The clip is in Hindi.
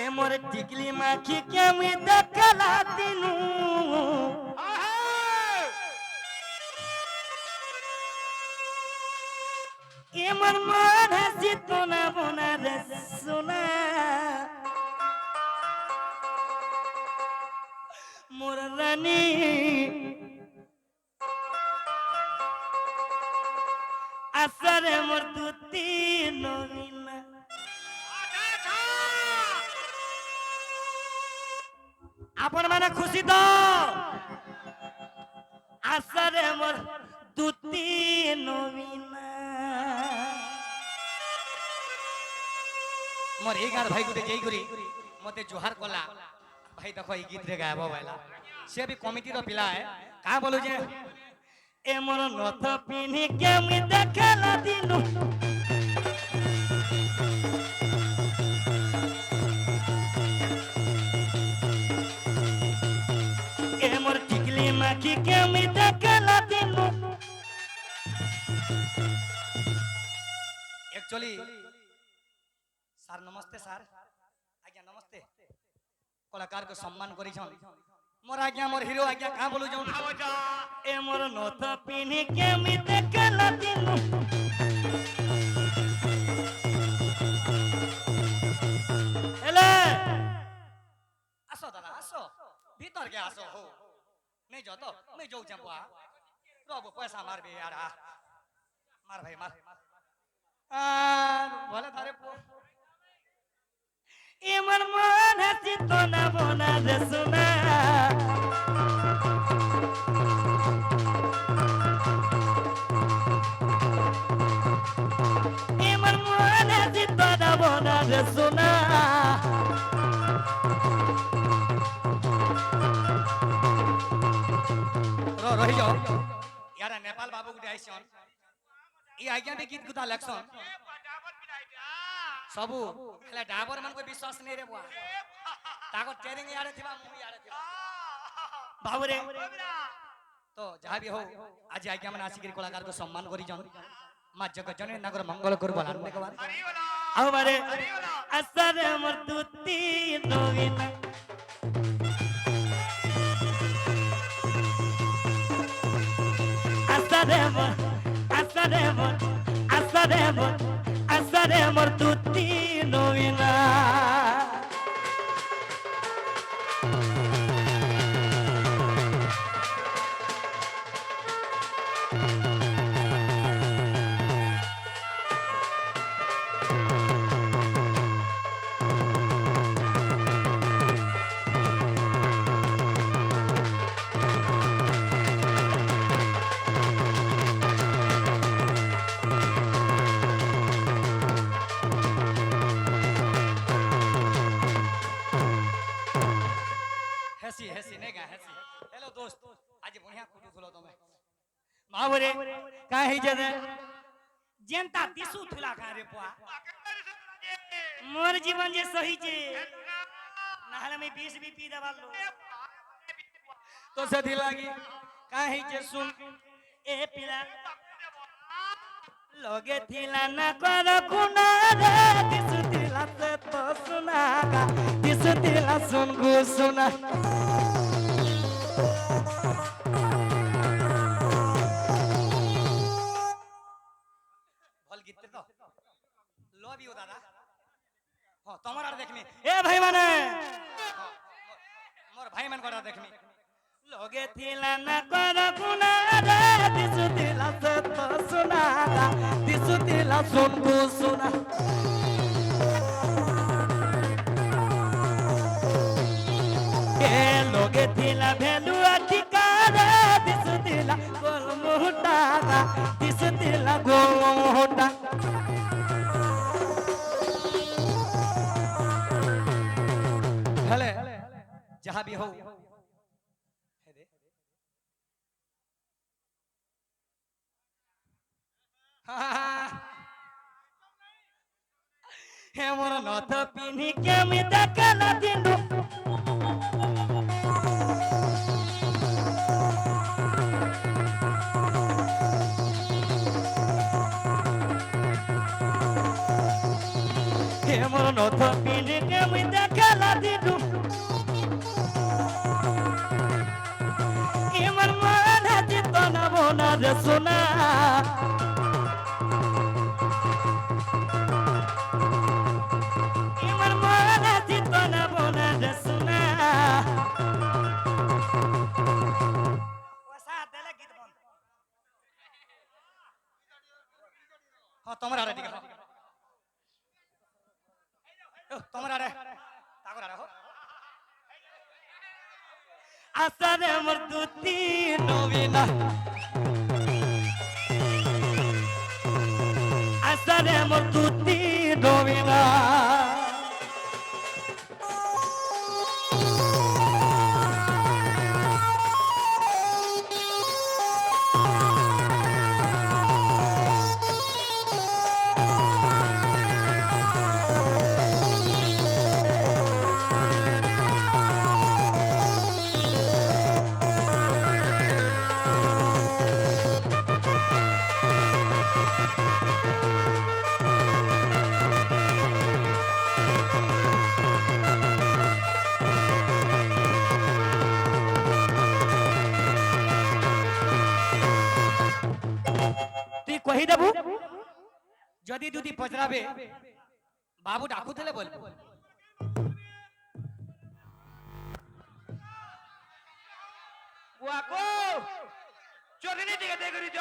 এ মোর টিকলি মাখি কেমি দেখলা দিনু এ মোর মন হাসি তোনা বোনা রে সোনা মোর রানী আসরে মোর দুতি নবীনা আপন মানে খুশি তো আসরে মোর দুতি নবীনা মোর এই গান ভাই গুটে যেই করি মতে জোহার কলা ভাই দেখো এই গীত রে গায়ব বাইলা সে भी কমিটি র পিলা है का बोलू जे ए मोर नथ पिनी के मी देखला दिनु ए मोर टिकली माखी के मी देखला दिनु एक्चुअली सर नमस्ते सर आज्ञा नमस्ते कलाकार को सम्मान करी छन मोर आज्ञा मोर हीरो आज्ञा का बोलू जौन ए मोर नथ पिनी के मी देखला दिनु हेले आसो दादा आसो भीतर के आसो हो नहीं जो तो मैं जो चंपा रोब पैसा मार बे यार मार भाई मार बोले थारे पो ए मन मन हसी तो ना बोना रे सुना ए मन मन हसी तो ना बोना रे सुना रो रही जाओ यार नेपाल बाबू गुटे आइसन ई आज्ञा भी गीत गुता लक्षण सबु हेला डाबर मन को विश्वास नहीं रे बुआ ताको ट्रेनिंग यारे थिबा मुवी यारे थिबा बाबू रे तो जहां भी हो आज आज्ञा मन आशिक कलाकार को सम्मान करी जन मा जगत जने नगर मंगल कर बोला ने कबार आओ मारे असर मोर तुती नवीना asare mor tutti novina hello दोस्त आज बढ़िया कुटु थुलो तमे मावरे का हे जने जेंता दिसु थुला का रे पुआ मोर जीवन जे सही जे नहले में 20 भी पी दबा लो तो सदी लागी का हे जे सुन ए पिला लगे थिला ना कर गुना रे दिसु थिला से तो सुना दिसु थिला सुन गु सुना लव यू दादा हां तमरा देखमी ए भाई माने मोर भाई मन कोरा देखमी लगे थिला ना कर गुना रे दिसु थिला से तो सुना दिसु थिला सुन गु सुना ए लगे थिला भेलु अधिकार दिसु थिला गोल मोटा दिसु थिला गोल मोटा जहां भी हो हे मोर नथ पिनी के मी देखला दिनु हे मोर नथ पिनी के मी देख সোনা আমার মনে চিত না বোনা রে সোনা তোমার আরে ঠিক আছে তোমার আরে তাগর আরে হো আসারে আমার দুতি নবীনা আসারে আমার দুতি নবীনা তুই কহি দেবু যদি দুদি পচরাবে বাবু ডাকুলে বলবো বুয়াকো চোখে দিকে দেখে দিছ